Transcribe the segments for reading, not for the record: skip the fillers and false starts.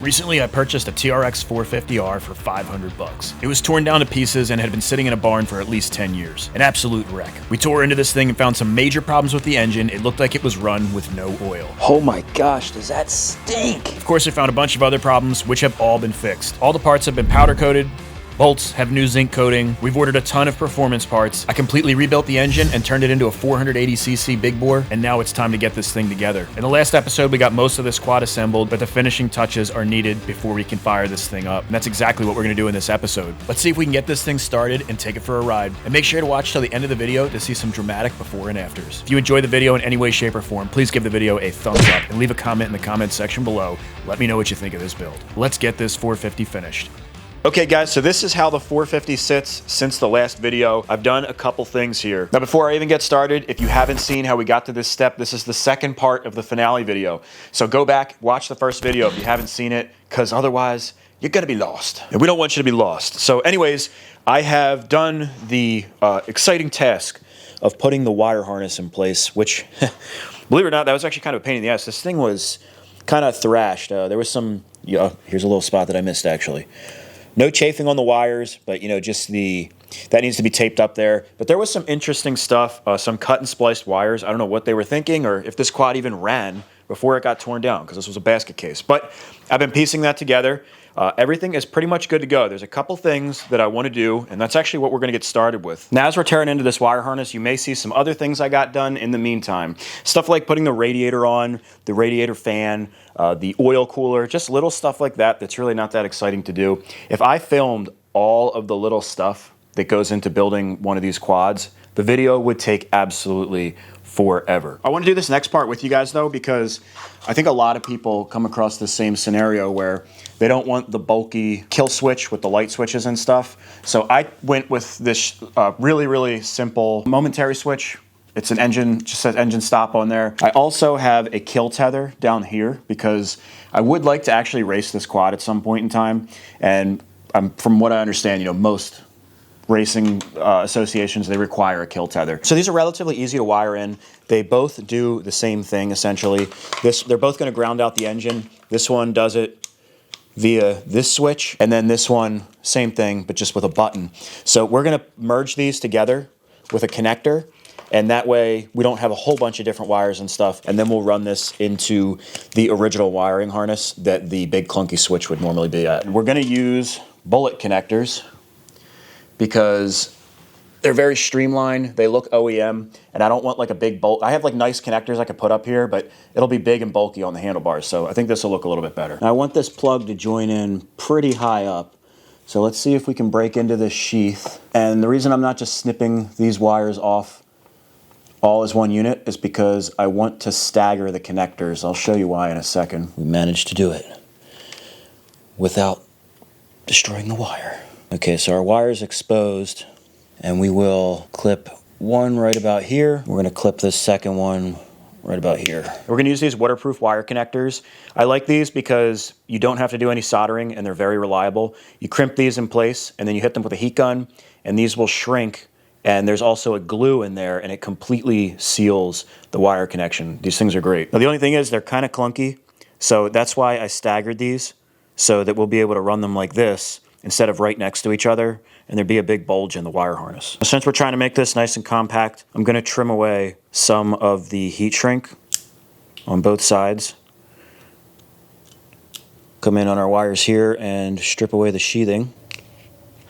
Recently, I purchased a TRX 450R for $500. It was torn down to pieces and had been sitting in a barn for at least 10 years. An absolute wreck. We tore into this thing and found some major problems with the engine. It looked like it was run with no oil. Oh my gosh, does that stink? Of course, we found a bunch of other problems, which have all been fixed. All the parts have been powder coated. Bolts have new zinc coating. We've ordered a ton of performance parts. I completely rebuilt the engine and turned it into a 480cc big bore, and now it's time to get this thing together. In the last episode, we got most of this quad assembled, but the finishing touches are needed before we can fire this thing up. And that's exactly what we're gonna do in this episode. Let's see if we can get this thing started and take it for a ride. And make sure to watch till the end of the video to see some dramatic before and afters. If you enjoy the video in any way, shape, or form, please give the video a thumbs up and leave a comment in the comment section below. Let me know what you think of this build. Let's get this 450 finished. Okay guys, so this is how the 450 sits since the last video. I've done a couple things here. Now before I even get started, if you haven't seen how we got to this step, this is the second part of the finale video. So go back, watch the first video if you haven't seen it, because otherwise you're gonna be lost. And we don't want you to be lost. So anyways, I have done the exciting task of putting the wire harness in place, which, believe it or not, that was actually kind of a pain in the ass. This thing was kind of thrashed. There was some, here's a little spot that I missed actually. No chafing on the wires, but just that needs to be taped up there. But there was some interesting stuff, some cut and spliced wires. I don't know what they were thinking or if this quad even ran before it got torn down because this was a basket case. But I've been piecing that together. Everything is pretty much good to go. There's a couple things that I want to do, and that's actually what we're going to get started with. Now, as we're tearing into this wire harness, you may see some other things I got done in the meantime. Stuff like putting the radiator on, the radiator fan, the oil cooler, just little stuff like that that's really not that exciting to do. If I filmed all of the little stuff that goes into building one of these quads, the video would take absolutely forever. I want to do this next part with you guys though, because I think a lot of people come across the same scenario where they don't want the bulky kill switch with the light switches and stuff. So I went with this really, really simple momentary switch. It's an engine, just says engine stop on there. I also have a kill tether down here because I would like to actually race this quad at some point in time. And from what I understand, most racing associations, they require a kill tether. So these are relatively easy to wire in. They both do the same thing, essentially. They're both gonna ground out the engine. This one does it via this switch, and then this one, same thing, but just with a button. So we're gonna merge these together with a connector, and that way we don't have a whole bunch of different wires and stuff, and then we'll run this into the original wiring harness that the big clunky switch would normally be at. We're gonna use bullet connectors, because they're very streamlined, they look OEM, and I don't want like a big bolt. I have like nice connectors I could put up here, but it'll be big and bulky on the handlebars, so I think this will look a little bit better. Now I want this plug to join in pretty high up, so let's see if we can break into this sheath. And the reason I'm not just snipping these wires off all as one unit is because I want to stagger the connectors. I'll show you why in a second. We managed to do it without destroying the wire. Okay, so our wire's exposed, and we will clip one right about here. We're gonna clip this second one right about here. We're gonna use these waterproof wire connectors. I like these because you don't have to do any soldering and they're very reliable. You crimp these in place and then you hit them with a heat gun and these will shrink, and there's also a glue in there and it completely seals the wire connection. These things are great. Now the only thing is they're kind of clunky, so that's why I staggered these so that we'll be able to run them like this instead of right next to each other, and there'd be a big bulge in the wire harness. Since we're trying to make this nice and compact, I'm gonna trim away some of the heat shrink on both sides. Come in on our wires here and strip away the sheathing.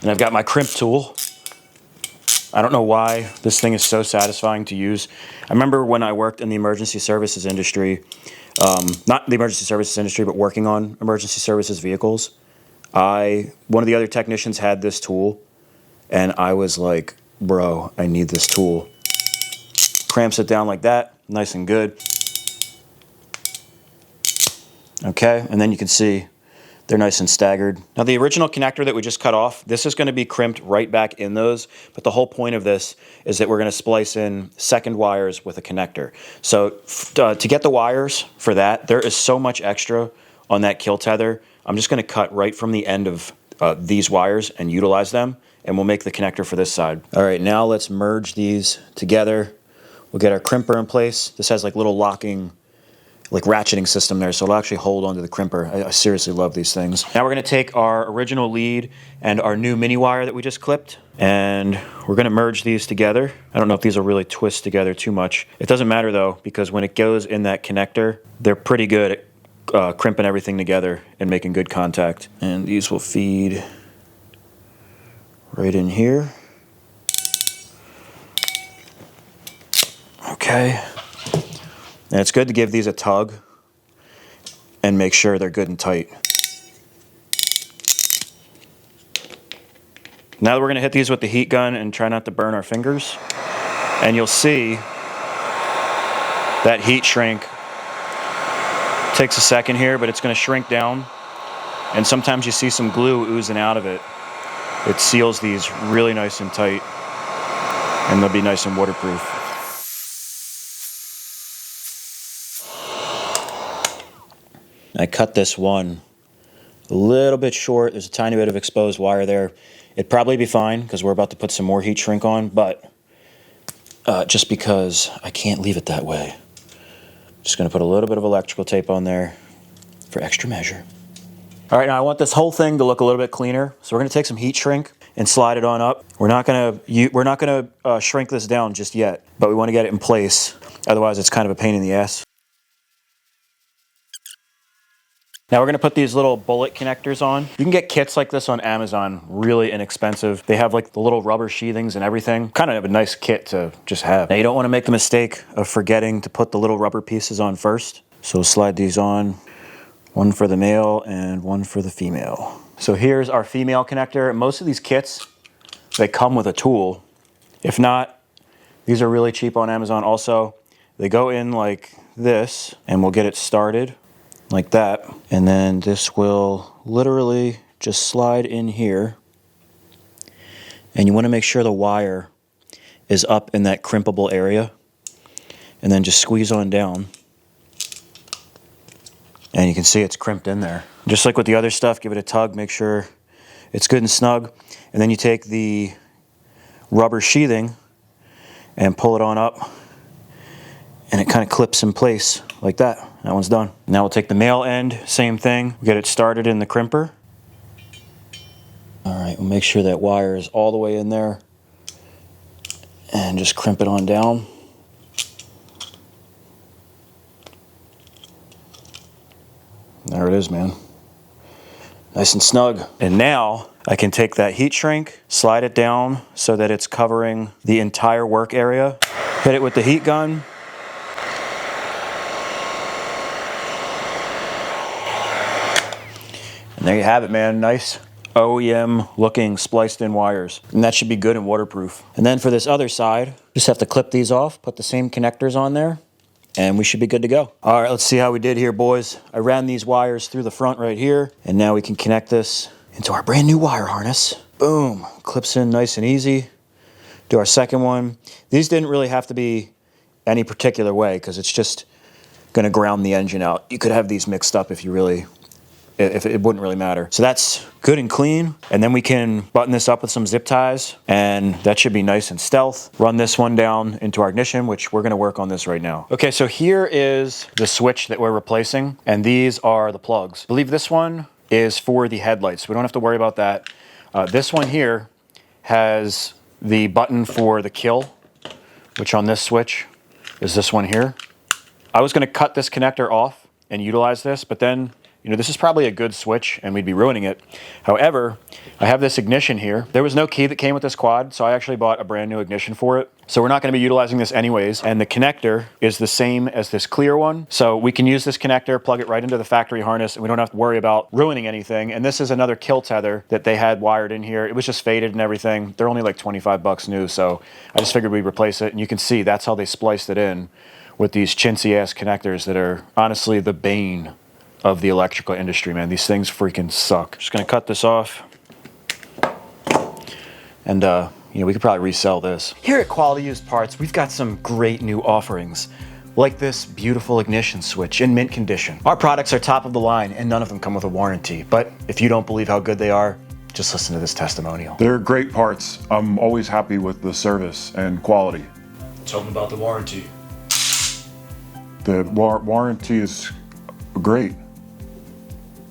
And I've got my crimp tool. I don't know why this thing is so satisfying to use. I remember when I worked in the emergency services industry, not the emergency services industry, but working on emergency services vehicles, one of the other technicians had this tool, and I was like, bro, I need this tool. Cramps it down like that, nice and good. Okay, and then you can see they're nice and staggered. Now the original connector that we just cut off, this is gonna be crimped right back in those, but the whole point of this is that we're gonna splice in second wires with a connector. So to get the wires for that, there is so much extra on that kill tether. I'm just gonna cut right from the end of these wires and utilize them, and we'll make the connector for this side. All right, now let's merge these together. We'll get our crimper in place. This has like little locking like ratcheting system there, so it'll actually hold onto the crimper. I seriously love these things. Now we're gonna take our original lead and our new mini wire that we just clipped, and we're gonna merge these together. I don't know if these will really twist together too much. It doesn't matter though, because when it goes in that connector, they're pretty good at crimping everything together and making good contact. And these will feed right in here. Okay. And it's good to give these a tug and make sure they're good and tight. Now we're gonna hit these with the heat gun and try not to burn our fingers. And you'll see that heat shrink takes a second here, but it's gonna shrink down. And sometimes you see some glue oozing out of it. It seals these really nice and tight, and they'll be nice and waterproof. I cut this one a little bit short. There's a tiny bit of exposed wire there. It'd probably be fine because we're about to put some more heat shrink on, but just because I can't leave it that way. Just gonna put a little bit of electrical tape on there for extra measure. All right, now I want this whole thing to look a little bit cleaner. So we're gonna take some heat shrink and slide it on up. We're not gonna shrink this down just yet, but we wanna get it in place. Otherwise it's kind of a pain in the ass. Now we're gonna put these little bullet connectors on. You can get kits like this on Amazon, really inexpensive. They have like the little rubber sheathings and everything. Kind of a nice kit to just have. Now you don't wanna make the mistake of forgetting to put the little rubber pieces on first. So slide these on, one for the male and one for the female. So here's our female connector. Most of these kits, they come with a tool. If not, these are really cheap on Amazon also. They go in like this and we'll get it started. Like that, and then this will literally just slide in here, and you want to make sure the wire is up in that crimpable area, and then just squeeze on down, and you can see it's crimped in there. Just like with the other stuff, give it a tug, make sure it's good and snug, and then you take the rubber sheathing and pull it on up, and it kind of clips in place like that. That one's done. Now we'll take the male end, same thing, get it started in the crimper. All right, we'll make sure that wire is all the way in there and just crimp it on down. There it is, man. Nice and snug. And now I can take that heat shrink, slide it down so that it's covering the entire work area, hit it with the heat gun, and there you have it, man. Nice OEM looking spliced in wires. And that should be good and waterproof. And then for this other side, just have to clip these off, put the same connectors on there, and we should be good to go. All right, let's see how we did here, boys. I ran these wires through the front right here, and now we can connect this into our brand new wire harness. Boom, clips in nice and easy. Do our second one. These didn't really have to be any particular way because it's just gonna ground the engine out. You could have these mixed up if it wouldn't really matter. So that's good and clean. And then we can button this up with some zip ties, and that should be nice and stealth. Run this one down into our ignition, which we're gonna work on this right now. Okay, so here is the switch that we're replacing, and these are the plugs. I believe this one is for the headlights. We don't have to worry about that. This one here has the button for the kill, which on this switch is this one here. I was gonna cut this connector off and utilize this, but then this is probably a good switch and we'd be ruining it. However, I have this ignition here. There was no key that came with this quad, so I actually bought a brand new ignition for it. So we're not gonna be utilizing this anyways. And the connector is the same as this clear one. So we can use this connector, plug it right into the factory harness, and we don't have to worry about ruining anything. And this is another kill tether that they had wired in here. It was just faded and everything. They're only like 25 bucks new, so I just figured we'd replace it. And you can see that's how they spliced it in with these chintzy ass connectors that are honestly the bane of the electrical industry, man. These things freaking suck. Just gonna cut this off. And we could probably resell this. Here at Quality Used Parts, we've got some great new offerings, like this beautiful ignition switch in mint condition. Our products are top of the line and none of them come with a warranty. But if you don't believe how good they are, just listen to this testimonial. They're great parts. I'm always happy with the service and quality. Tell them about the warranty. The warranty is great.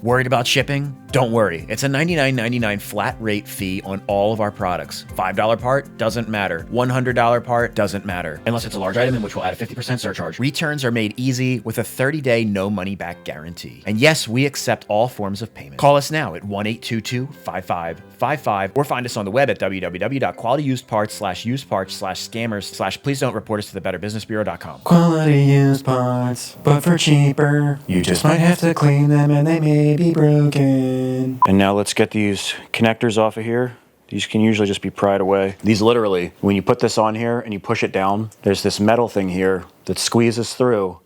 Worried about shipping? Don't worry. It's a $99.99 flat rate fee on all of our products. $5 part doesn't matter. $100 part doesn't matter. Unless it's a large item, in which we'll add a 50% surcharge. Returns are made easy with a 30-day no money back guarantee. And yes, we accept all forms of payment. Call us now at 1-822-5555 or find us on the web at www.qualityusedparts/useparts/scammers/ please don't report us to the betterbusinessbureau.com. Quality used parts, but for cheaper. You just might have to clean them and they may be broken. And now let's get these connectors off of here. These can usually just be pried away. These literally, when you put this on here and you push it down, there's this metal thing here that squeezes through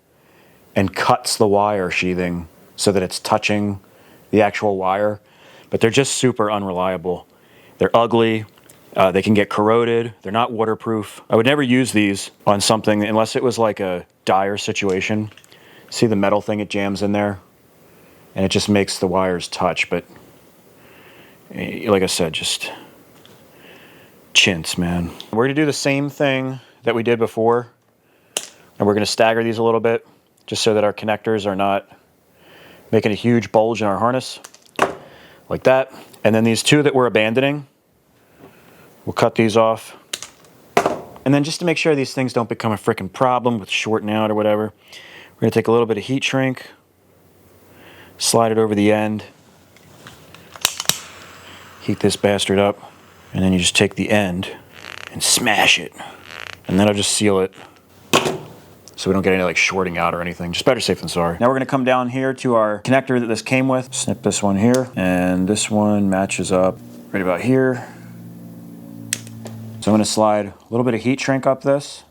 and cuts the wire sheathing so that it's touching the actual wire. But they're just super unreliable. They're ugly. They can get corroded. They're not waterproof. I would never use these on something unless it was like a dire situation. See the metal thing, it jams in there? And it just makes the wires touch, but like I said, just chintz, man. We're gonna do the same thing that we did before, and we're gonna stagger these a little bit, just so that our connectors are not making a huge bulge in our harness, like that. And then these two that we're abandoning, we'll cut these off. And then just to make sure these things don't become a freaking problem with shorting out or whatever, we're gonna take a little bit of heat shrink, slide it over the end, heat this bastard up, and then you just take the end and smash it. And that'll just seal it so we don't get any like shorting out or anything. Just better safe than sorry. Now we're gonna come down here to our connector that this came with, snip this one here, and this one matches up right about here. So I'm gonna slide a little bit of heat shrink up this,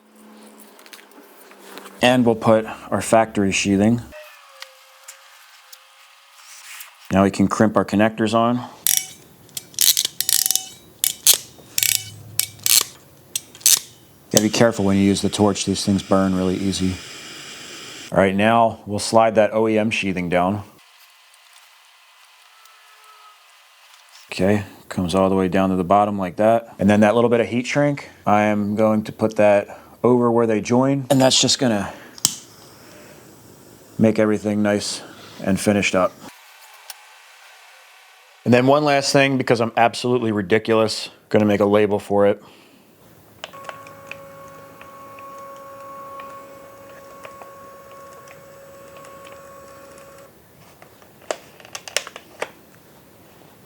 and we'll put our factory sheathing. Now we can crimp our connectors on. You gotta be careful when you use the torch. These things burn really easy. All right, now we'll slide that OEM sheathing down. Okay, comes all the way down to the bottom like that. And then that little bit of heat shrink, I am going to put that over where they join. And that's just gonna make everything nice and finished up. And then one last thing, because I'm absolutely ridiculous, I'm gonna make a label for it.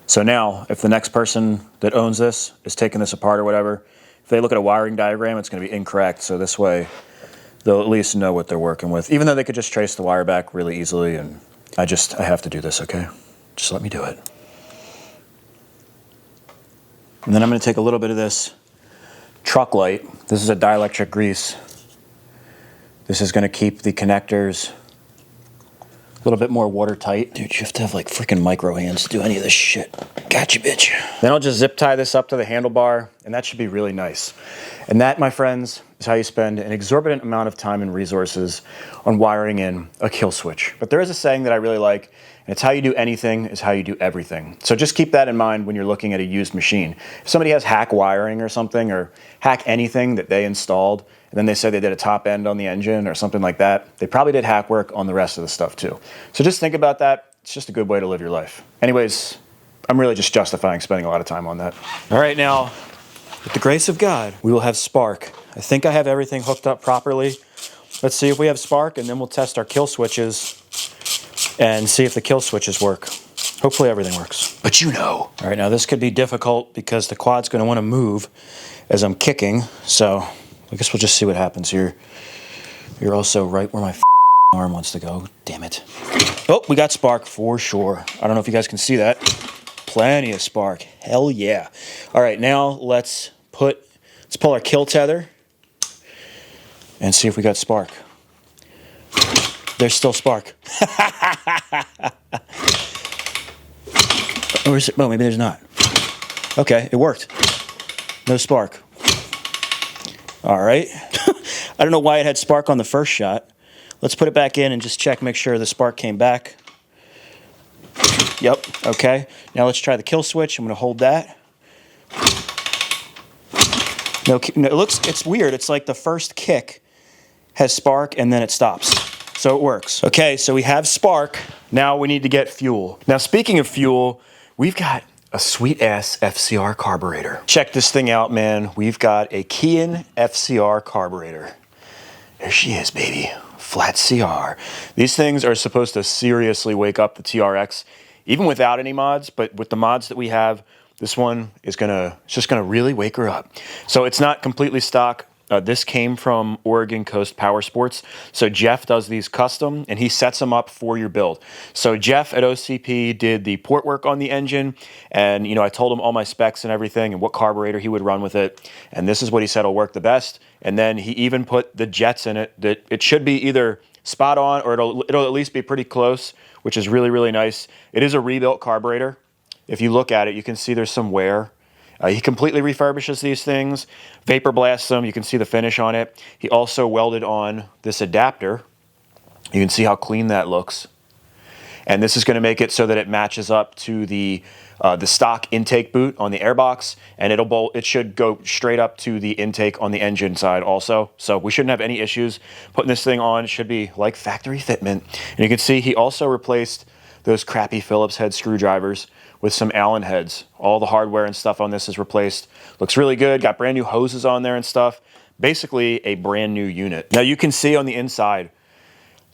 So now, if the next person that owns this is taking this apart or whatever, if they look at a wiring diagram, it's gonna be incorrect. So this way, they'll at least know what they're working with, even though they could just trace the wire back really easily. And I have to do this, okay? Just let me do it. And then I'm going to take a little bit of this truck light. This is a dielectric grease. This is going to keep the connectors a little bit more watertight. Dude, you have to have like freaking micro hands to do any of this shit. Gotcha, bitch. Then I'll just zip tie this up to the handlebar, and that should be really nice. And that, my friends, is how you spend an exorbitant amount of time and resources on wiring in a kill switch. But there is a saying that I really like, and it's how you do anything is how you do everything. So just keep that in mind when you're looking at a used machine. If somebody has hack wiring or something, or hack anything that they installed, and then they said they did a top end on the engine or something like that, they probably did hack work on the rest of the stuff too. So just think about that. It's just a good way to live your life. Anyways, I'm really just justifying spending a lot of time on that. All right, now, with the grace of God, we will have spark. I think I have everything hooked up properly. Let's see if we have spark, and then we'll test our kill switches and see if the kill switches work. Hopefully everything works. But you know. All right, now this could be difficult because the quad's gonna wanna move as I'm kicking, so I guess we'll just see what happens here. You're also right where my arm wants to go. Damn it. Oh, we got spark for sure. I don't know if you guys can see that. Plenty of spark. Hell yeah. All right, now let's pull our kill tether and see if we got spark. There's still spark. Or is it? Well, maybe there's not. Okay, it worked. No spark. All right. I don't know why it had spark on the first shot. Let's put it back in and just check, make sure the spark came back. Yep, okay. Now let's try the kill switch. I'm gonna hold that. No, it's weird. It's like the first kick has spark and then it stops. So it works. Okay, so we have spark. Now we need to get fuel. Now speaking of fuel, we've got a sweet ass FCR carburetor. Check this thing out, man. We've got a Kian FCR carburetor. There she is, baby. Flat CR. These things are supposed to seriously wake up the TRX, even without any mods, but with the mods that we have, this one is just gonna really wake her up. So it's not completely stock. This came from Oregon Coast Powersports. So Jeff does these custom and he sets them up for your build. So Jeff at OCP did the port work on the engine, and I told him all my specs and everything and what carburetor he would run with it. And this is what he said will work the best. And then he even put the jets in it that it should be either spot on or it'll at least be pretty close, which is really, really nice. It is a rebuilt carburetor. If you look at it, you can see there's some wear. He completely refurbishes these things, vapor blasts them. You can see the finish on it. He also welded on this adapter. You can see how clean that looks. And this is going to make it so that it matches up to the stock intake boot on the Airbox, and it should go straight up to the intake on the engine side also. So we shouldn't have any issues putting this thing on. It should be like factory fitment. And you can see he also replaced those crappy Phillips head screwdrivers with some Allen heads. All the hardware and stuff on this is replaced. Looks really good. Got brand new hoses on there and stuff. Basically a brand new unit. Now you can see on the inside,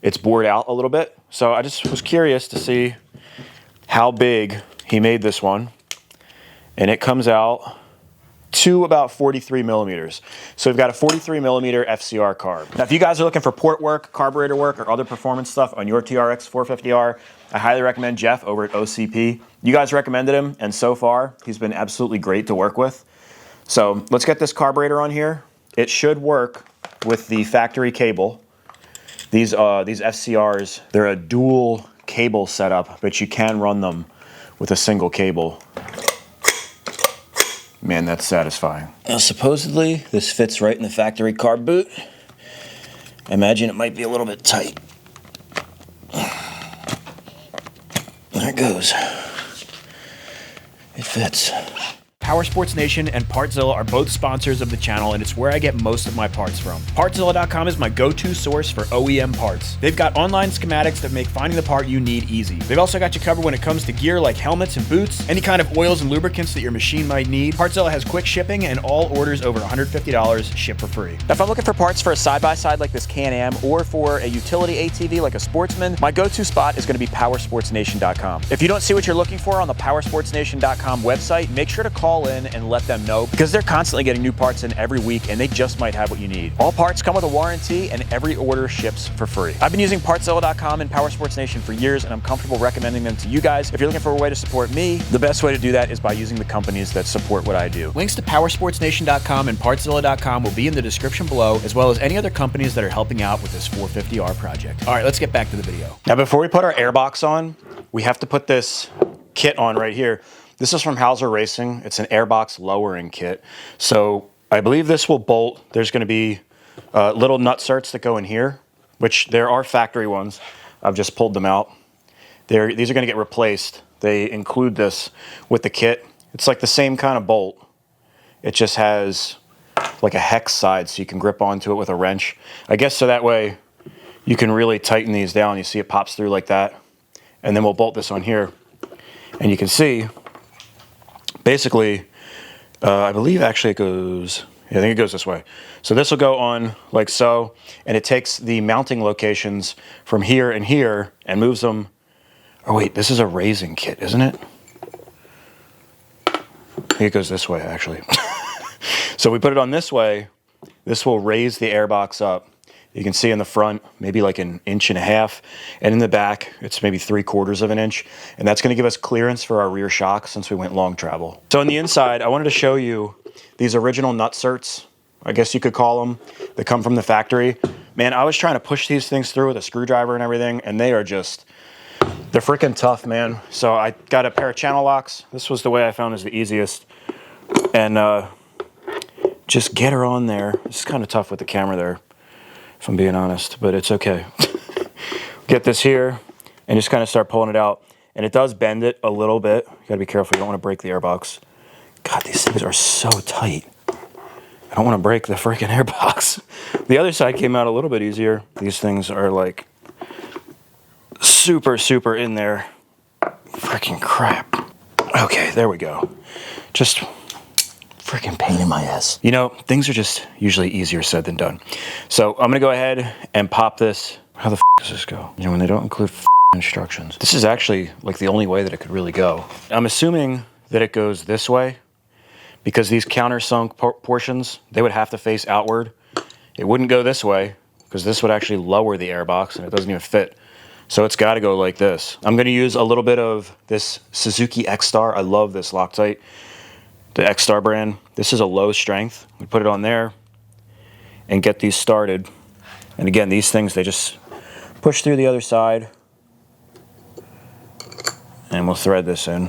it's bored out a little bit. So I just was curious to see how big he made this one. And it comes out to about 43 millimeters. So we've got a 43 millimeter FCR carb. Now, if you guys are looking for port work, carburetor work, or other performance stuff on your TRX 450R, I highly recommend Jeff over at OCP. You guys recommended him, and so far, he's been absolutely great to work with. So let's get this carburetor on here. It should work with the factory cable. These FCRs, they're a dual cable setup, but you can run them with a single cable. Man, that's satisfying. Now, supposedly, this fits right in the factory carb boot. I imagine it might be a little bit tight. There it goes. It fits. Powersports Nation and Partzilla are both sponsors of the channel, and it's where I get most of my parts from. Partzilla.com is my go-to source for OEM parts. They've got online schematics that make finding the part you need easy. They've also got you covered when it comes to gear like helmets and boots, any kind of oils and lubricants that your machine might need. Partzilla has quick shipping, and all orders over $150 ship for free. Now, if I'm looking for parts for a side-by-side like this Can-Am or for a utility ATV like a Sportsman, my go-to spot is going to be powersportsnation.com. If you don't see what you're looking for on the powersportsnation.com website, make sure to call in and let them know, because they're constantly getting new parts in every week and they just might have what you need. All parts come with a warranty and every order ships for free. I've been using Partzilla.com and Powersports Nation for years, and I'm comfortable recommending them to you guys. If you're looking for a way to support me, the best way to do that is by using the companies that support what I do. Links to Powersportsnation.com and Partzilla.com will be in the description below, as well as any other companies that are helping out with this 450R project. All right, let's get back to the video. Now, before we put our Airbox on, we have to put this kit on right here. This is from Hauser Racing. It's an Airbox lowering kit. So I believe this will bolt. There's going to be little nutserts that go in here, which there are factory ones. I've just pulled them out. These are going to get replaced. They include this with the kit. It's like the same kind of bolt. It just has like a hex side so you can grip onto it with a wrench. I guess so that way you can really tighten these down. You see it pops through like that. And then we'll bolt this on here. And you can see, basically, I believe actually it goes, I think it goes this way. So this will go on like so, and it takes the mounting locations from here and here and moves them. Oh wait, this is a raising kit, isn't it? I think it goes this way actually. So we put it on this way. This will raise the Airbox up. You can see in the front, maybe like 1.5 inches, and in the back, it's maybe 3/4 of an inch, and that's gonna give us clearance for our rear shock since we went long travel. So on the inside, I wanted to show you these original nutserts, I guess you could call them, that come from the factory. Man, I was trying to push these things through with a screwdriver and everything, and they are just, they're freaking tough, man. So I got a pair of channel locks. This was the way I found is the easiest. And just get her on there. It's kind of tough with the camera there, if I'm being honest, but it's okay. Get this here and just kind of start pulling it out. And it does bend it a little bit. You gotta be careful, you don't wanna break the Airbox. God, these things are so tight. I don't wanna break the freaking Airbox. The other side came out a little bit easier. These things are like, super, super in there. Freaking crap. Okay, there we go. Just freaking pain in my ass. You know, things are just usually easier said than done. So I'm gonna go ahead and pop this. How the f does this go? You know, when they don't include instructions. This is actually like the only way that it could really go. I'm assuming that it goes this way because these countersunk portions, they would have to face outward. It wouldn't go this way because this would actually lower the airbox and it doesn't even fit. So it's got to go like this. I'm going to use a little bit of this Suzuki X-Star. I love this Loctite, the X-Star brand. This is a low strength. We put it on there and get these started. And again, these things, they just push through the other side. And we'll thread this in.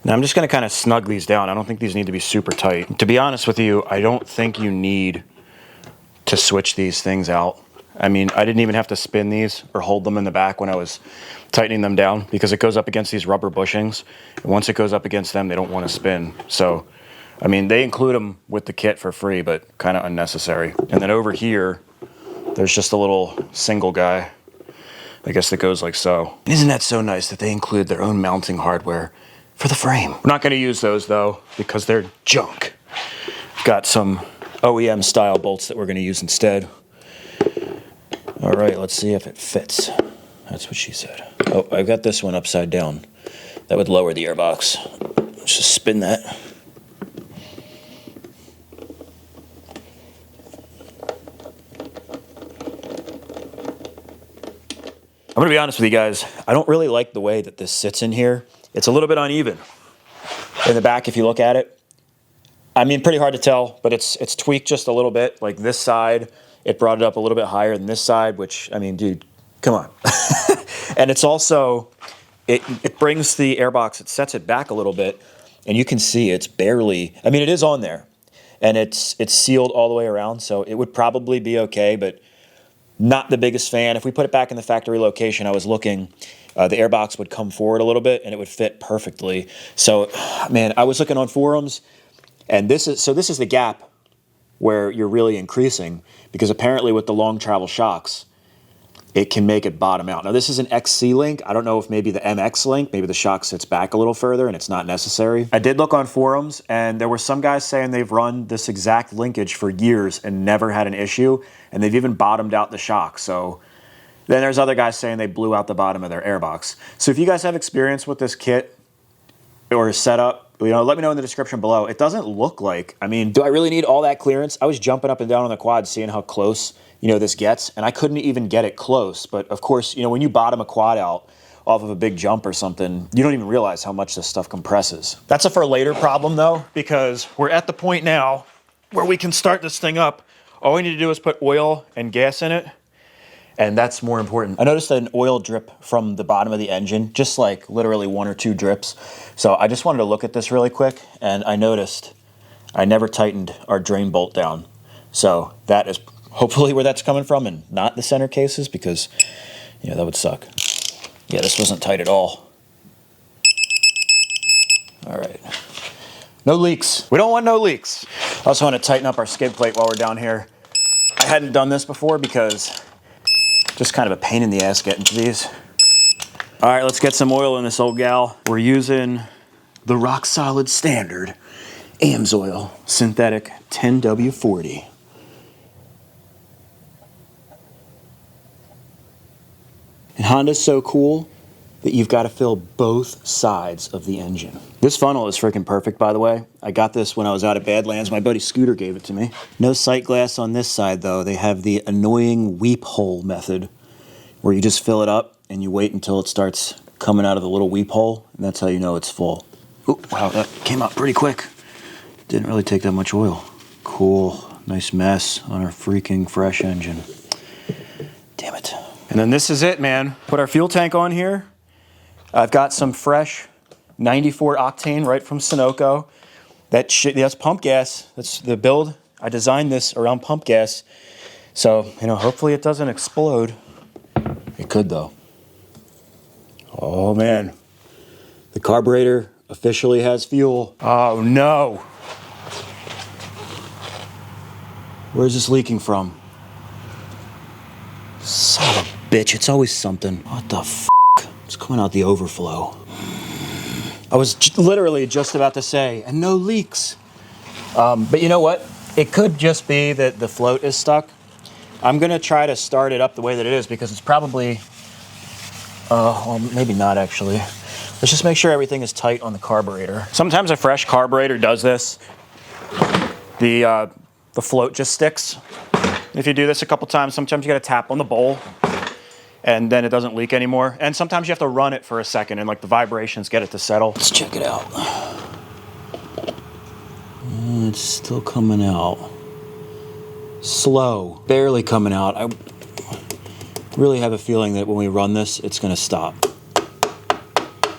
Now I'm just going to kind of snug these down. I don't think these need to be super tight. To be honest with you, I don't think you need to switch these things out. I mean, I didn't even have to spin these or hold them in the back when I was tightening them down because it goes up against these rubber bushings. And once it goes up against them, they don't want to spin. So, I mean, they include them with the kit for free, but kind of unnecessary. And then over here, there's just a little single guy. I guess that goes like so. Isn't that so nice that they include their own mounting hardware for the frame? We're not going to use those though because they're junk. I've got some OEM style bolts that we're going to use instead. All right, let's see if it fits. That's what she said. Oh, I've got this one upside down. That would lower the airbox. Let's just spin that. I'm gonna be honest with you guys, I don't really like the way that this sits in here. It's a little bit uneven. In the back, if you look at it, I mean, pretty hard to tell, but it's tweaked just a little bit. Like this side, it brought it up a little bit higher than this side, which, I mean, dude, come on. And it's also, it brings the airbox, it sets it back a little bit, and you can see it's barely, I mean, it is on there, and it's sealed all the way around, so it would probably be okay, but not the biggest fan. If we put it back in the factory location, I was looking, the airbox would come forward a little bit, and it would fit perfectly. So, man, I was looking on forums, and this is the gap where you're really increasing, because apparently with the long travel shocks, it can make it bottom out. Now this is an XC link. I don't know if maybe the MX link, maybe the shock sits back a little further and it's not necessary. I did look on forums and there were some guys saying they've run this exact linkage for years and never had an issue, and they've even bottomed out the shock. So then there's other guys saying they blew out the bottom of their airbox. So if you guys have experience with this kit or setup, you know, let me know in the description below. It doesn't look like, I mean, do I really need all that clearance? I was jumping up and down on the quad seeing how close, you know, this gets, and I couldn't even get it close. But of course, you know, when you bottom a quad out off of a big jump or something, you don't even realize how much this stuff compresses. That's a for later problem though, because we're at the point now where we can start this thing up. All we need to do is put oil and gas in it, and that's more important. I noticed an oil drip from the bottom of the engine, just like literally 1 or 2 drips. So I just wanted to look at this really quick, and I noticed I never tightened our drain bolt down. So that is hopefully where that's coming from, and not the center cases, because, you know, that would suck. Yeah, this wasn't tight at all. All right. No leaks. We don't want no leaks. I also want to tighten up our skid plate while we're down here. I hadn't done this before because just kind of a pain in the ass getting to these. All right, let's get some oil in this old gal. We're using the rock solid standard AMSOIL synthetic 10W40. And Honda's so cool that you've got to fill both sides of the engine. This funnel is freaking perfect, by the way. I got this when I was out at Badlands. My buddy Scooter gave it to me. No sight glass on this side, though. They have the annoying weep hole method, where you just fill it up and you wait until it starts coming out of the little weep hole, and that's how you know it's full. Ooh, wow, that came out pretty quick. Didn't really take that much oil. Cool, nice mess on our freaking fresh engine. Damn it. And then this is it, man. Put our fuel tank on here. I've got some fresh 94 octane right from Sunoco. That's pump gas. That's the build. I designed this around pump gas. So, you know, hopefully it doesn't explode. It could, though. Oh, man. The carburetor officially has fuel. Oh, no. Where's this leaking from? bitch, it's always something. What the f***? It's coming out the overflow. I was literally just about to say, and no leaks. But you know what? It could just be that the float is stuck. I'm gonna try to start it up the way that it is because it's probably, well, maybe not actually. Let's just make sure everything is tight on the carburetor. Sometimes a fresh carburetor does this. The float just sticks. If you do this a couple times, sometimes you gotta tap on the bowl and then it doesn't leak anymore. And sometimes you have to run it for a second and like the vibrations get it to settle. Let's check it out. It's still coming out. Slow, barely coming out. I really have a feeling that when we run this, it's gonna stop.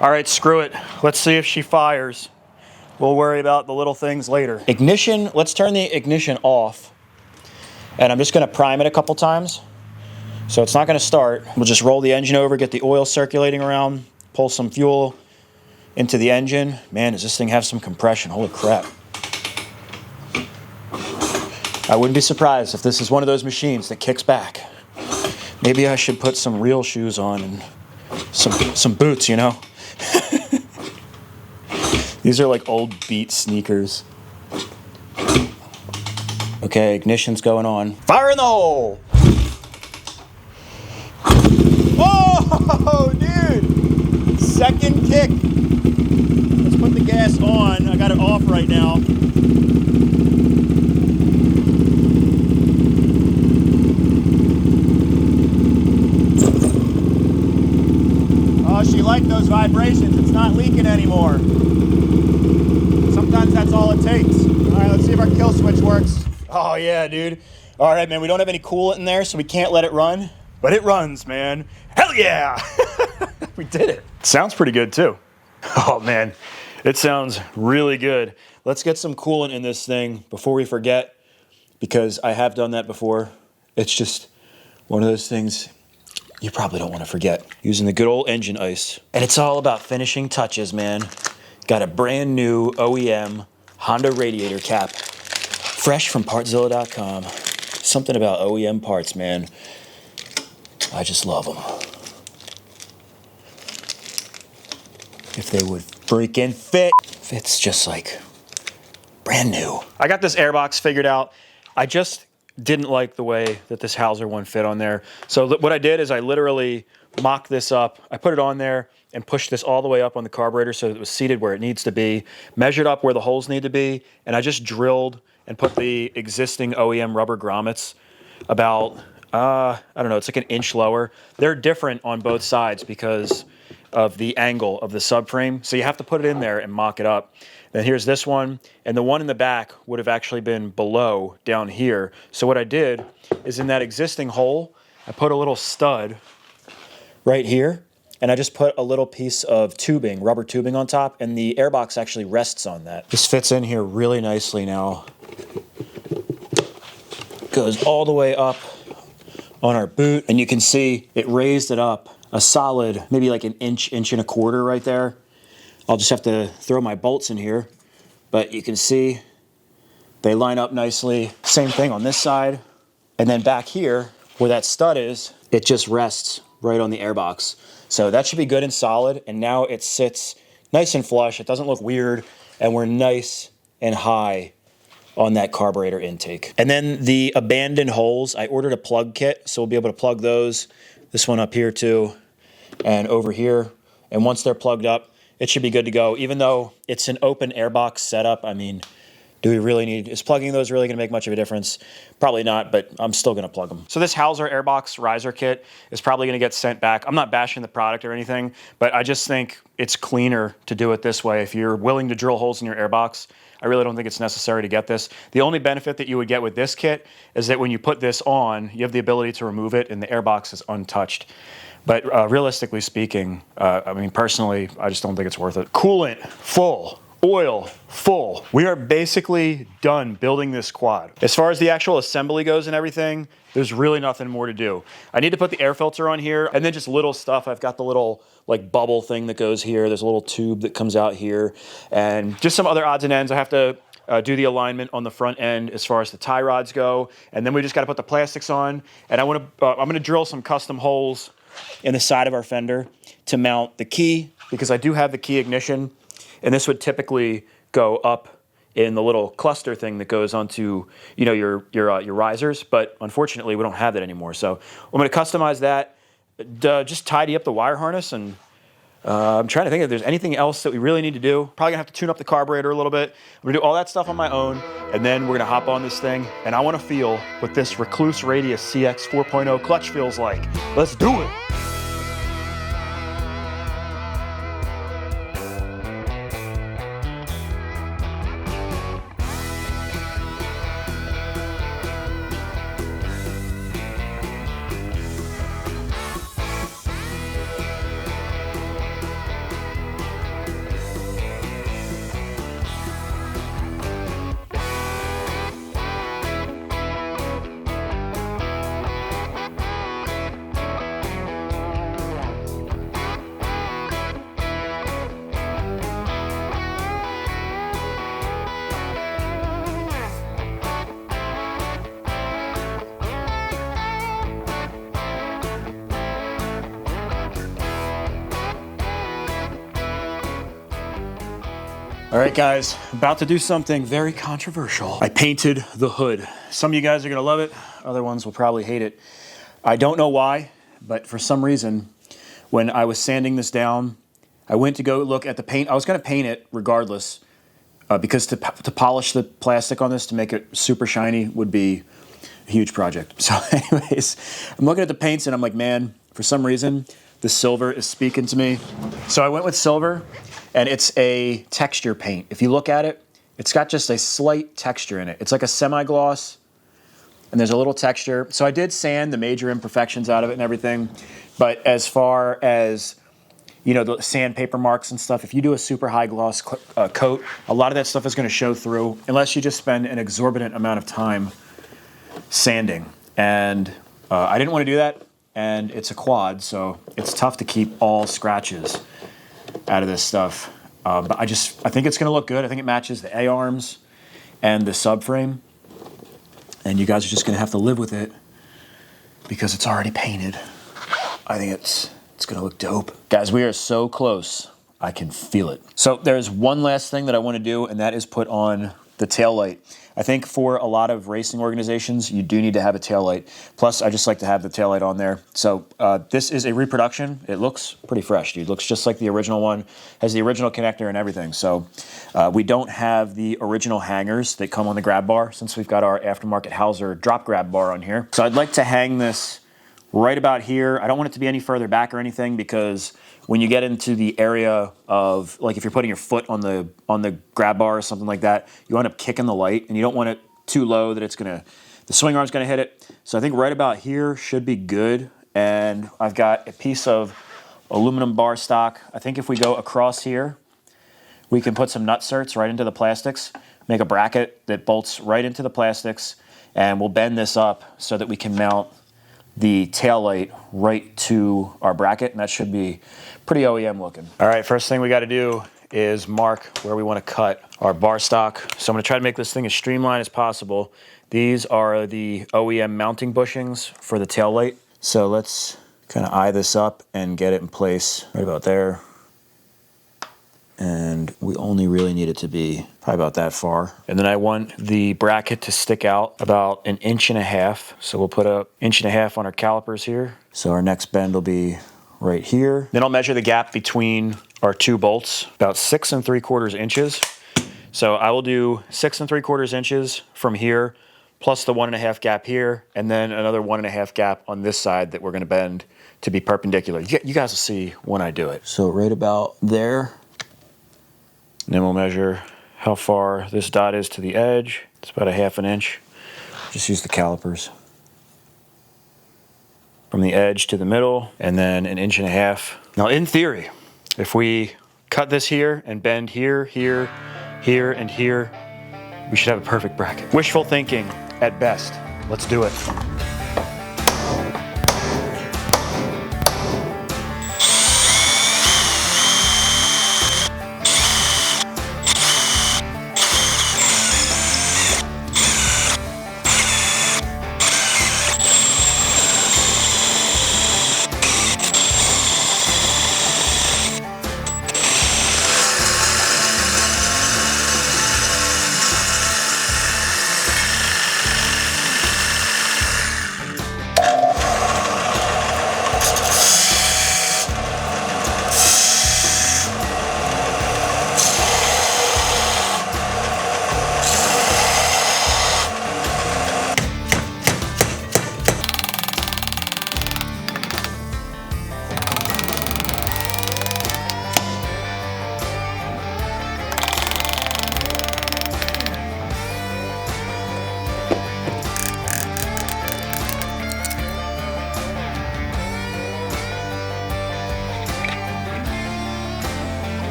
All right, screw it. Let's see if she fires. We'll worry about the little things later. Ignition, let's turn the ignition off. And I'm just gonna prime it a couple times. So it's not gonna start. We'll just roll the engine over, get the oil circulating around, pull some fuel into the engine. Man, does this thing have some compression? Holy crap. I wouldn't be surprised if this is one of those machines that kicks back. Maybe I should put some real shoes on and some boots, you know? These are like old Beat sneakers. Okay, ignition's going on. Fire in the hole! Oh, dude! Second kick. Let's put the gas on. I got it off right now. Oh, she liked those vibrations. It's not leaking anymore. Sometimes that's all it takes. All right, let's see if our kill switch works. Oh, yeah, dude. All right, man, we don't have any coolant in there, so we can't let it run. But it runs, man. Hell yeah! We did it. Sounds pretty good, too. Oh, man, it sounds really good. Let's get some coolant in this thing before we forget, because I have done that before. It's just one of those things you probably don't want to forget. Using the good old engine ice. And it's all about finishing touches, man. Got a brand new OEM Honda radiator cap. Fresh from Partzilla.com. Something about OEM parts, man. I just love them. If they would freaking fit. Fits just like brand new. I got this airbox figured out. I just didn't like the way that this Hauser one fit on there. So what I did is I literally mocked this up. I put it on there and pushed this all the way up on the carburetor so that it was seated where it needs to be, measured up where the holes need to be, and I just drilled and put the existing OEM rubber grommets about, I don't know, it's like an inch lower. They're different on both sides because of the angle of the subframe. So you have to put it in there and mock it up. Then here's this one, and the one in the back would have actually been below down here. So what I did is in that existing hole, I put a little stud right here, and I just put a little piece of tubing, rubber tubing on top, and the airbox actually rests on that. This fits in here really nicely now. Goes all the way up on our boot, and you can see it raised it up a solid, maybe like an inch, inch and a quarter right there. I'll just have to throw my bolts in here, but you can see they line up nicely. Same thing on this side. And then back here, where that stud is, it just rests right on the airbox. So that should be good and solid, and now it sits nice and flush. It doesn't look weird, and we're nice and high on that carburetor intake. And then the abandoned holes, I ordered a plug kit, so we'll be able to plug those. This one up here too, and over here. And once they're plugged up, it should be good to go. Even though it's an open airbox setup, I mean, do we really need, is plugging those really gonna make much of a difference? Probably not, but I'm still gonna plug them. So this Hauser Airbox riser kit is probably gonna get sent back. I'm not bashing the product or anything, but I just think it's cleaner to do it this way. If you're willing to drill holes in your airbox, I really don't think it's necessary to get this. The only benefit that you would get with this kit is that when you put this on, you have the ability to remove it and the airbox is untouched. But realistically speaking, I mean, personally, I just don't think it's worth it. Coolant, full. Oil, full. We are basically done building this quad. As far as the actual assembly goes and everything, there's really nothing more to do. I need to put the air filter on here, and then just little stuff. I've got the little like bubble thing that goes here. There's a little tube that comes out here, and just some other odds and ends. I have to do the alignment on the front end as far as the tie rods go, and then we just got to put the plastics on. And I'm gonna drill some custom holes in the side of our fender to mount the key, because I do have the key ignition, and this would typically go up in the little cluster thing that goes onto, you know, your risers, but unfortunately we don't have that anymore. So I'm going to customize that, just tidy up the wire harness, and I'm trying to think if there's anything else that we really need to do. Probably gonna have to tune up the carburetor a little bit. I'm gonna do all that stuff on my own, and then we're gonna hop on this thing, and I wanna feel what this Recluse Radius CX 4.0 clutch feels like. Let's do it. All right, guys, about to do something very controversial. I painted the hood. Some of you guys are gonna love it, other ones will probably hate it. I don't know why, but for some reason, when I was sanding this down, I went to go look at the paint. I was gonna paint it regardless, because to polish the plastic on this to make it super shiny would be a huge project. So anyways, I'm looking at the paints and I'm like, man, for some reason, the silver is speaking to me. So I went with silver. And it's a texture paint. If you look at it, it's got just a slight texture in it. It's like a semi-gloss, and there's a little texture. So I did sand the major imperfections out of it and everything. But as far as, you know, the sandpaper marks and stuff, if you do a super high gloss coat, a lot of that stuff is gonna show through unless you just spend an exorbitant amount of time sanding. And I didn't wanna do that, and it's a quad, so it's tough to keep all scratches out of this stuff. But I think it's gonna look good. I think it matches the A-arms and the subframe. And you guys are just gonna have to live with it because it's already painted. I think it's gonna look dope. Guys, we are so close. I can feel it. So there's one last thing that I wanna do, and that is put on the tail light. I think for a lot of racing organizations, you do need to have a tail light. Plus, I just like to have the tail light on there. So this is a reproduction. It looks pretty fresh, dude. It looks just like the original one. Has the original connector and everything. So we don't have the original hangers that come on the grab bar since we've got our aftermarket Hauser drop grab bar on here. So I'd like to hang this right about here. I don't want it to be any further back or anything, because when you get into the area of, like if you're putting your foot on the grab bar or something like that, you end up kicking the light, and you don't want it too low that the swing arm's gonna hit it. So I think right about here should be good. And I've got a piece of aluminum bar stock. I think if we go across here, we can put some nutserts right into the plastics, make a bracket that bolts right into the plastics, and we'll bend this up so that we can mount the tail light right to our bracket, and that should be pretty OEM looking. All right, first thing we got to do is mark where we want to cut our bar stock. So I'm going to try to make this thing as streamlined as possible. These are the OEM mounting bushings for the tail light. So let's kind of eye this up and get it in place right about there. And we only really need it to be probably about that far. And then I want the bracket to stick out about 1.5 inches. So we'll put 1.5 inches on our calipers here. So our next bend will be right here. Then I'll measure the gap between our two bolts, about 6 3/4 inches. So I will do 6 3/4 inches from here, plus the 1.5 gap here, and then another 1.5 gap on this side that we're gonna bend to be perpendicular. You guys will see when I do it. So right about there. And then we'll measure how far this dot is to the edge. It's about 1/2 inch. Just use the calipers. From the edge to the middle, and then 1.5 inches. Now in theory, if we cut this here and bend here, here, here, and here, we should have a perfect bracket. Wishful thinking at best. Let's do it.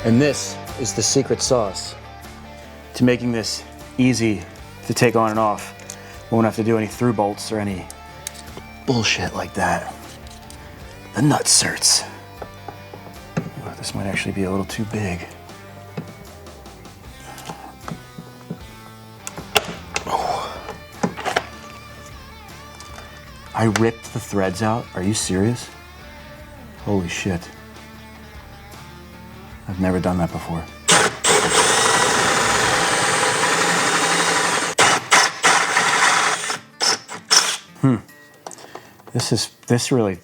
And this is the secret sauce to making this easy to take on and off. We won't have to do any through bolts or any bullshit like that. The nutserts. Oh, this might actually be a little too big. Oh. I ripped the threads out. Are you serious? Holy shit. I've never done that before. This really,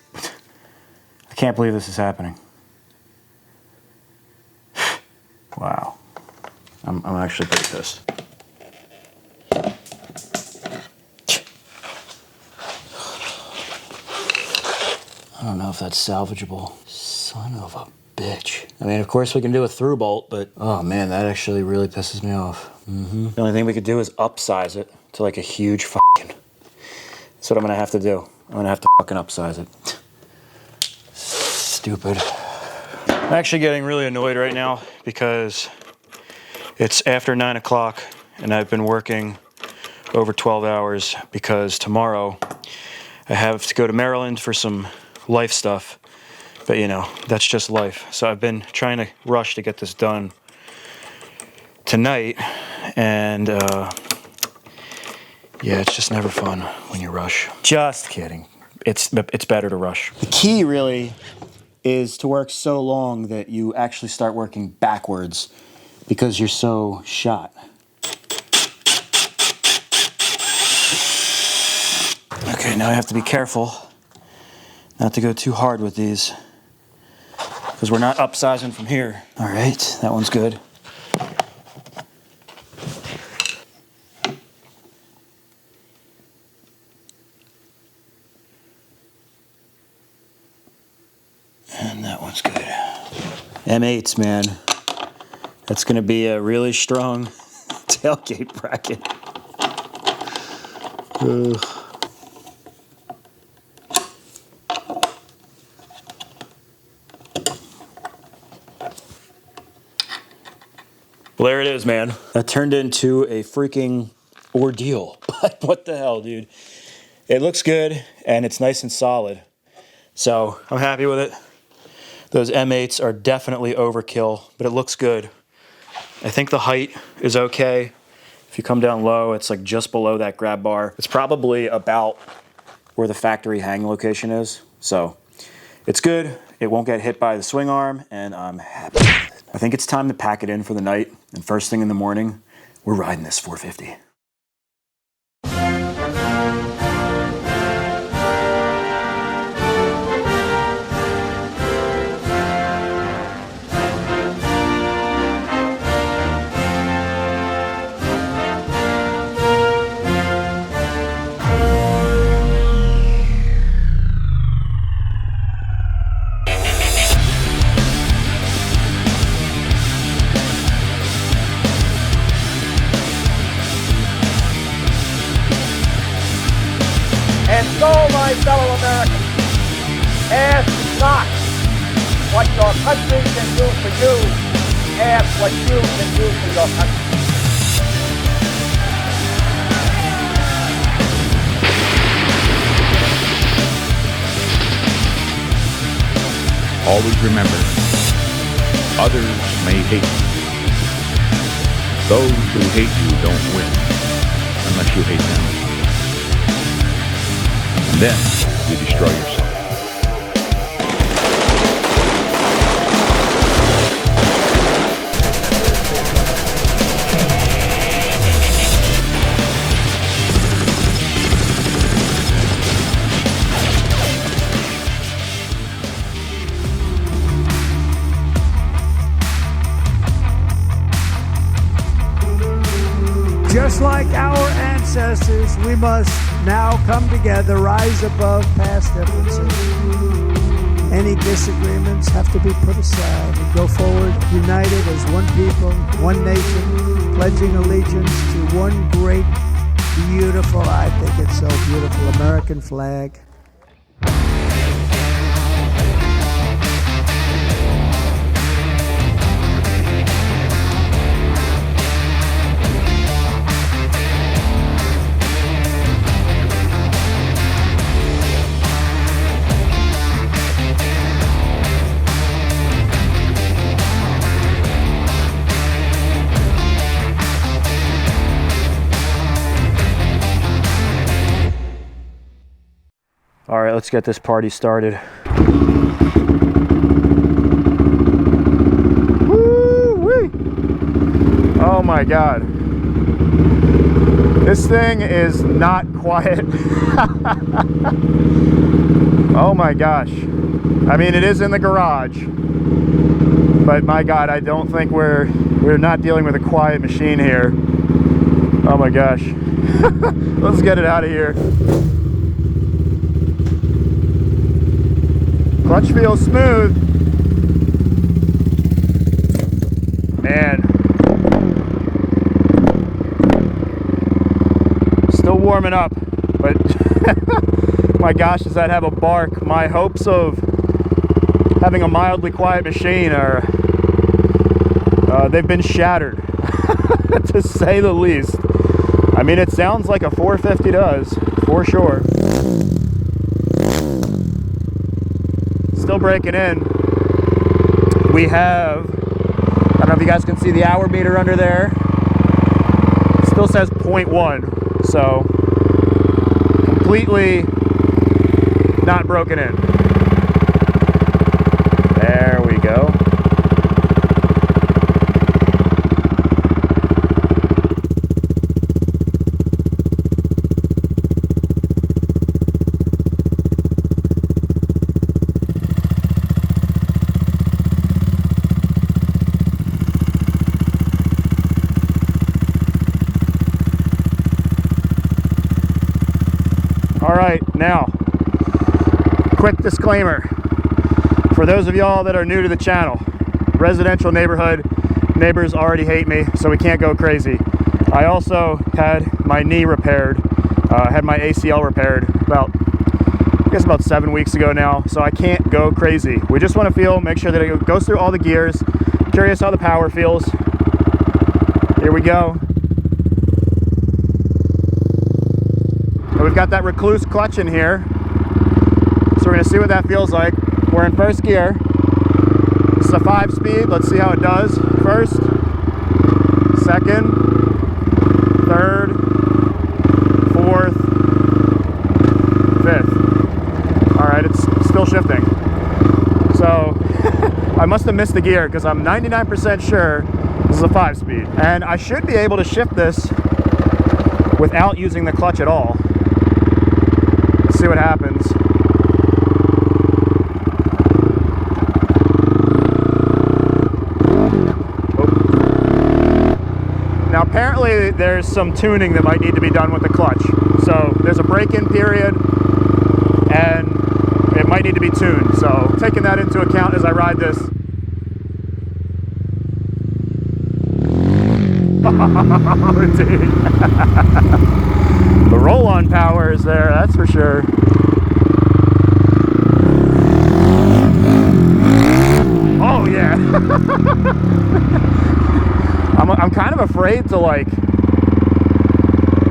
I can't believe this is happening. Wow. I'm actually pretty pissed. I don't know if that's salvageable. Son of a bitch. I mean, of course we can do a through bolt, but oh man, that actually really pisses me off. The only thing we could do is upsize it to like a huge fucking. That's what I'm gonna have to do. I'm gonna have to fucking upsize it. Stupid. I'm actually getting really annoyed right now because it's after 9 o'clock and I've been working over 12 hours because tomorrow I have to go to Maryland for some life stuff. But you know, that's just life. So I've been trying to rush to get this done tonight, and yeah, it's just never fun when you rush. Just kidding. It's better to rush. The key really is to work so long that you actually start working backwards because you're so shot. Okay, now I have to be careful not to go too hard with these because we're not upsizing from here. All right, that one's good. And that one's good. M8s, man. That's gonna be a really strong tailgate bracket. Ugh. Well, there it is, man. That turned into a freaking ordeal. But what the hell, dude? It looks good, and it's nice and solid. So I'm happy with it. Those M8s are definitely overkill, but it looks good. I think the height is okay. If you come down low, it's like just below that grab bar. It's probably about where the factory hang location is. So it's good. It won't get hit by the swing arm, and I'm happy with it. I think it's time to pack it in for the night, and first thing in the morning, we're riding this 450. And so, my fellow Americans, ask not what your country can do for you, ask what you can do for your country. Always remember, others may hate you. Those who hate you don't win unless you hate them. And then you destroy yourself. Just like our ancestors, we must now come together, rise above past differences. Any disagreements have to be put aside and go forward united as one people, one nation, pledging allegiance to one great, beautiful, I think it's so beautiful, American flag. right, let's get this party started. Woo-wee! Oh my God. This thing is not quiet. Oh my gosh. I mean, it is in the garage, but my God, I don't think we're not dealing with a quiet machine here. Oh my gosh. Let's get it out of here. Clutch feels smooth. Man. Still warming up, but my gosh, does that have a bark. My hopes of having a mildly quiet machine are, they've been shattered, to say the least. I mean, it sounds like a 450 does, for sure. Still breaking in. We have, I don't know if you guys can see the hour meter under there. It still says 0.1, so completely not broken in. There we go. All right, now, quick disclaimer. For those of y'all that are new to the channel, residential neighborhood, neighbors already hate me, so we can't go crazy. I also had my knee repaired, had my ACL repaired about 7 weeks ago now, so I can't go crazy. We just want to make sure that it goes through all the gears. Curious how the power feels. Here we go. And we've got that recluse clutch in here, so we're going to see what that feels like. We're in first gear. This is a 5-speed. Let's see how it does. First, second, third, fourth, fifth. All right, it's still shifting. So I must have missed the gear because I'm 99% sure this is a 5-speed. And I should be able to shift this without using the clutch at all. Let's see what happens. Now apparently there's some tuning that might need to be done with the clutch. So there's a break-in period and it might need to be tuned. So taking that into account as I ride this. Oh, dude. The roll-on power is there, that's for sure. Oh yeah. I'm kind of afraid to like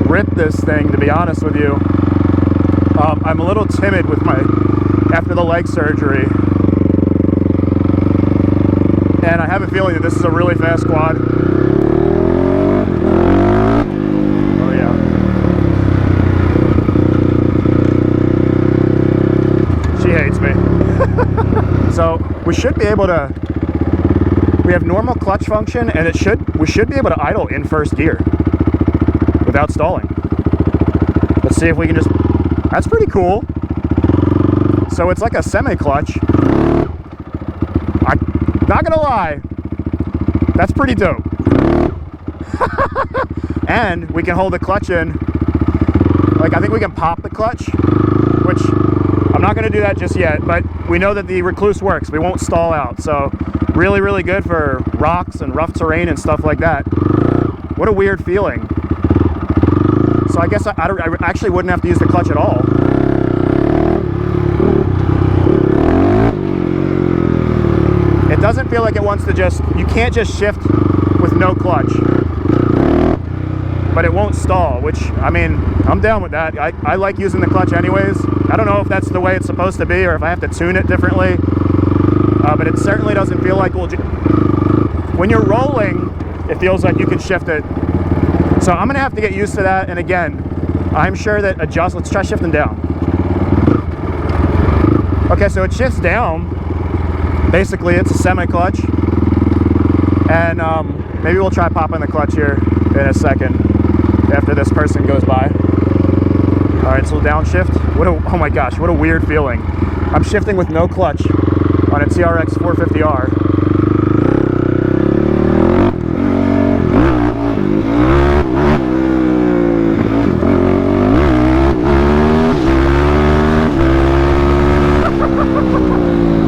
rip this thing, to be honest with you. I'm a little timid with after the leg surgery. And I have a feeling that this is a really fast quad. Oh yeah. She hates me. So we should be able to, we have normal clutch function, and we should be able to idle in first gear without stalling. Let's see if we can just, that's pretty cool. So it's like a semi-clutch. I'm not gonna lie, that's pretty dope. And we can hold the clutch in, like I think we can pop the clutch, which I'm not gonna do that just yet, but we know that the recluse works. We won't stall out, so really, really good for rocks and rough terrain and stuff like that. What a weird feeling. So I guess I actually wouldn't have to use the clutch at all. It doesn't feel like it wants to just, you can't just shift with no clutch. But it won't stall, which, I mean, I'm down with that. I like using the clutch anyways. I don't know if that's the way it's supposed to be or if I have to tune it differently. But it certainly doesn't feel like, when you're rolling, it feels like you can shift it. So I'm gonna have to get used to that. And again, I'm sure that let's try shifting down. Okay, so it shifts down. Basically, it's a semi-clutch. And maybe we'll try popping the clutch here in a second after this person goes by. All right, so downshift. Oh my gosh, what a weird feeling. I'm shifting with no clutch on a TRX 450R.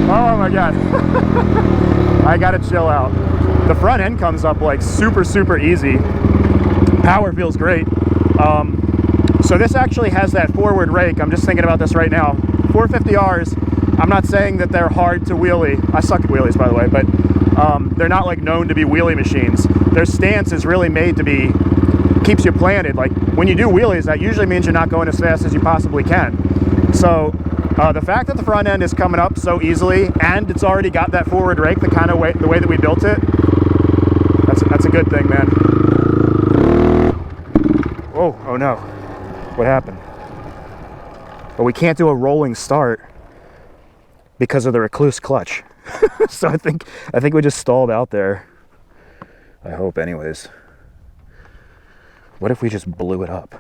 Oh my God. I gotta chill out. The front end comes up like super easy. Power feels great. So this actually has that forward rake. I'm just thinking about this right now. 450Rs, I'm not saying that they're hard to wheelie. I suck at wheelies, by the way, but they're not like known to be wheelie machines. Their stance is really made to be, keeps you planted. Like when you do wheelies, that usually means you're not going as fast as you possibly can. So the fact that the front end is coming up so easily and it's already got that forward rake, the kind of way, the way that we built it, that's a good thing, man. Whoa, oh no. What happened? But we can't do a rolling start because of the recluse clutch. So I think we just stalled out there. I hope, anyways. What if we just blew it up?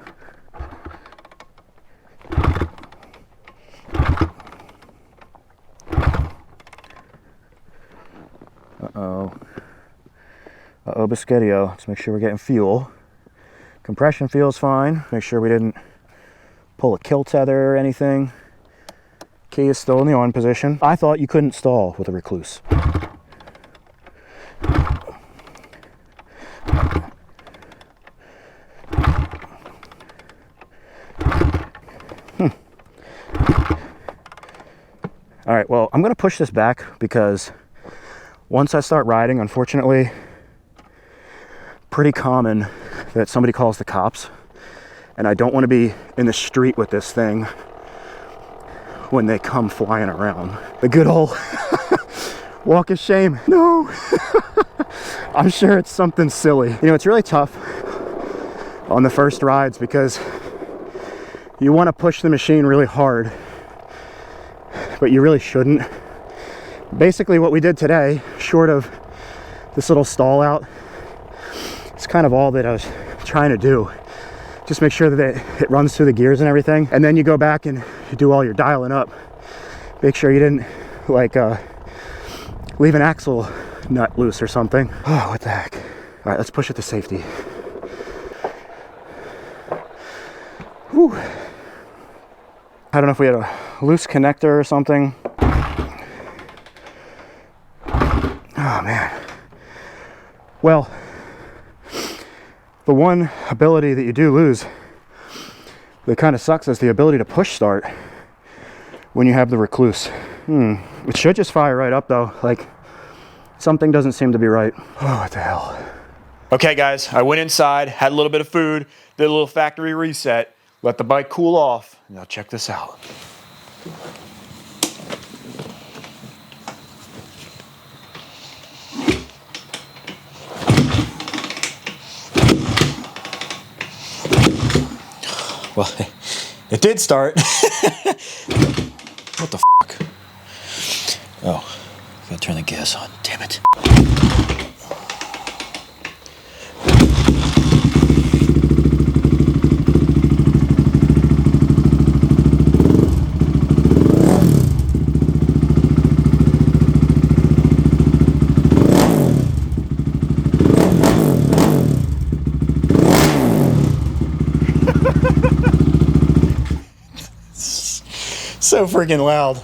Uh-oh. Uh-oh, Biscotio. Let's make sure we're getting fuel. Compression feels fine. Make sure we didn't pull a kill tether or anything. Key is still in the on position. I thought you couldn't stall with a recluse. All right, well, I'm gonna push this back because once I start riding, unfortunately, pretty common that somebody calls the cops, and I don't want to be in the street with this thing when they come flying around. The good old walk of shame. No. I'm sure it's something silly. You know, it's really tough on the first rides because you want to push the machine really hard, but you really shouldn't. Basically what we did today, short of this little stall out, it's kind of all that I was trying to do. Just make sure that it runs through the gears and everything. And then you go back and you do all your dialing up. Make sure you didn't like leave an axle nut loose or something. Oh, what the heck. All right, let's push it to safety. Whew. I don't know if we had a loose connector or something. Oh man. Well, the one ability that you do lose that kind of sucks is the ability to push start when you have the recluse. It should just fire right up though. Like something doesn't seem to be right. Oh, what the hell. Okay guys, I went inside, had a little bit of food, did a little factory reset, let the bike cool off. Now check this out. Well, it did start. What the fuck? Oh, gotta turn the gas on, damn it. So freaking loud.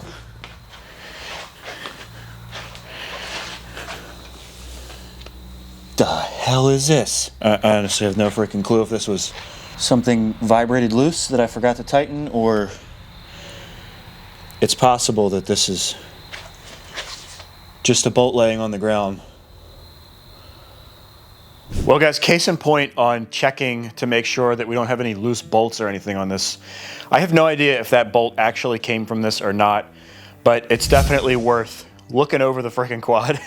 The hell is this? I honestly have no freaking clue if this was something vibrated loose that I forgot to tighten, or it's possible that this is just a bolt laying on the ground. Well guys, case in point on checking to make sure that we don't have any loose bolts or anything on this. I have no idea if that bolt actually came from this or not, but it's definitely worth looking over the freaking quad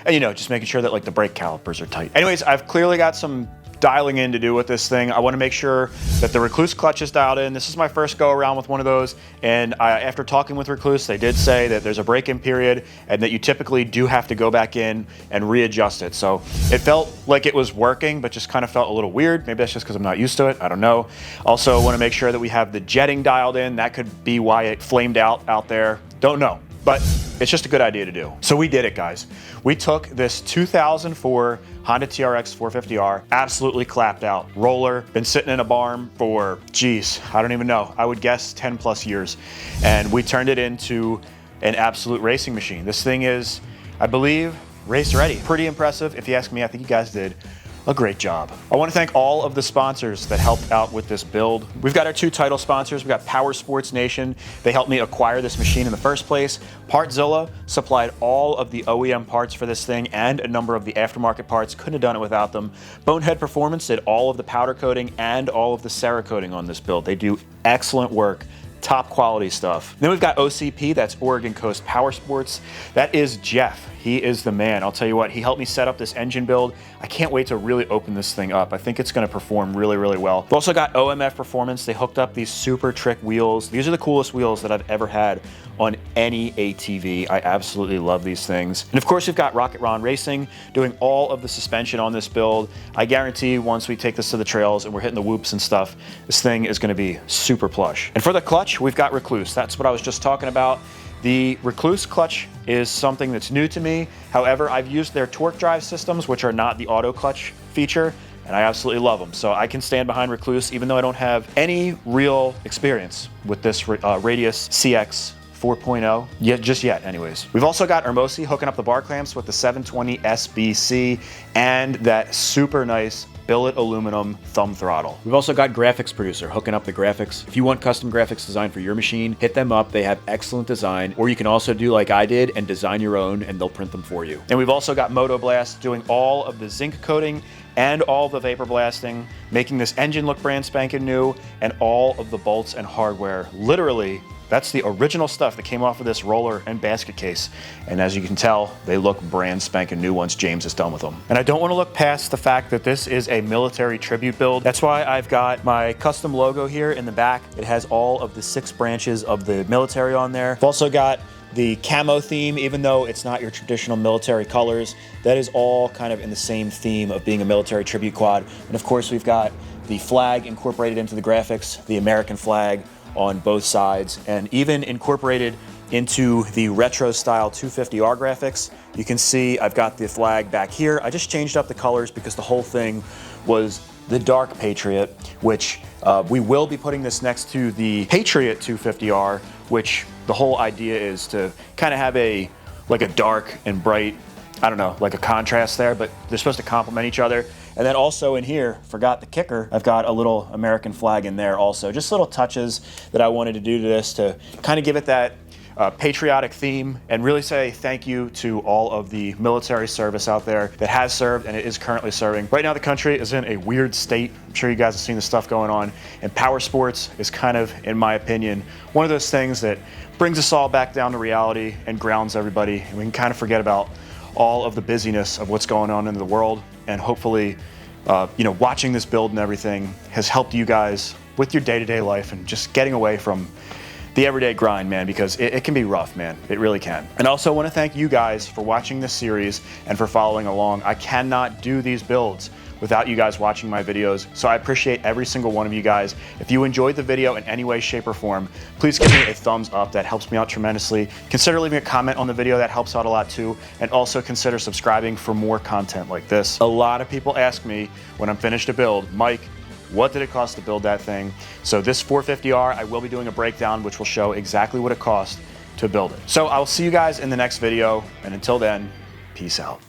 and, you know, just making sure that like the brake calipers are tight. Anyways, I've clearly got some dialing in to do with this thing. I want to make sure that the Recluse clutch is dialed in. This is my first go around with one of those, and after talking with Recluse, they did say that there's a break-in period and that you typically do have to go back in and readjust it. So it felt like it was working, but just kind of felt a little weird. Maybe that's just because I'm not used to it. I don't know. Also want to make sure that we have the jetting dialed in. That could be why it flamed out there. Don't know, but it's just a good idea to do. So we did it, guys. We took this 2004 Honda TRX 450R, absolutely clapped out. Roller, been sitting in a barn for, geez, I don't even know. I would guess 10 plus years. And we turned it into an absolute racing machine. This thing is, I believe, race ready. Pretty impressive. If you ask me, I think you guys did a great job. I want to thank all of the sponsors that helped out with this build. We've got our two title sponsors. We've got Powersports Nation. They helped me acquire this machine in the first place. Partzilla supplied all of the OEM parts for this thing and a number of the aftermarket parts. Couldn't have done it without them. Bonehead Performance did all of the powder coating and all of the Cerakoting on this build. They do excellent work. Top quality stuff. Then we've got OCP, that's Oregon Coast Powersports. That is Jeff. He is the man. I'll tell you what, he helped me set up this engine build. I can't wait to really open this thing up. I think it's gonna perform really, really well. We've also got OMF Performance. They hooked up these super trick wheels. These are the coolest wheels that I've ever had on any ATV. I absolutely love these things. And of course, we've got Rocket Ron Racing doing all of the suspension on this build. I guarantee once we take this to the trails and we're hitting the whoops and stuff, this thing is gonna be super plush. And for the clutch, we've got Recluse. That's what I was just talking about. The Recluse clutch is something that's new to me. However, I've used their torque drive systems, which are not the auto clutch feature, and I absolutely love them. So I can stand behind Recluse, even though I don't have any real experience with this Radius CX 4.0 just yet anyways. We've also got Hermosi hooking up the bar clamps with the 720 SBC and that super nice billet aluminum thumb throttle. We've also got Graphics Producer hooking up the graphics. If you want custom graphics design for your machine, hit them up. They have excellent design, or you can also do like I did and design your own and they'll print them for you. And we've also got Moto Blast doing all of the zinc coating and all the vapor blasting, making this engine look brand spanking new, and all of the bolts and hardware. Literally, that's the original stuff that came off of this roller and basket case. And as you can tell, they look brand spanking new once James is done with them. And I don't want to look past the fact that this is a military tribute build. That's why I've got my custom logo here in the back. It has all of the 6 branches of the military on there. I've also got the camo theme, even though it's not your traditional military colors. That is all kind of in the same theme of being a military tribute quad. And of course, we've got the flag incorporated into the graphics, the American flag on both sides, and even incorporated into the retro style 250R graphics. You can see I've got the flag back here. I just changed up the colors because the whole thing was the Dark Patriot, which we will be putting this next to the Patriot 250R, which the whole idea is to kind of have like a dark and bright, I don't know, like a contrast there, but they're supposed to complement each other. And then also in here, forgot the kicker, I've got a little American flag in there also. Just little touches that I wanted to do to this to kind of give it that patriotic theme and really say thank you to all of the military service out there that has served and is currently serving. Right now the country is in a weird state. I'm sure you guys have seen the stuff going on, and power sports is kind of, in my opinion, one of those things that brings us all back down to reality and grounds everybody, and we can kind of forget about all of the busyness of what's going on in the world. And hopefully, watching this build and everything has helped you guys with your day-to-day life and just getting away from the everyday grind, man, because it can be rough, man. It really can. And I also want to thank you guys for watching this series and for following along. I cannot do these builds without you guys watching my videos, so I appreciate every single one of you guys. If you enjoyed the video in any way, shape, or form, please give me a thumbs up. That helps me out tremendously. Consider leaving a comment on the video. That helps out a lot too. And also consider subscribing for more content like this. A lot of people ask me when I'm finished a build, Mike, what did it cost to build that thing? So this 450R, I will be doing a breakdown which will show exactly what it cost to build it. So I'll see you guys in the next video, and until then, peace out.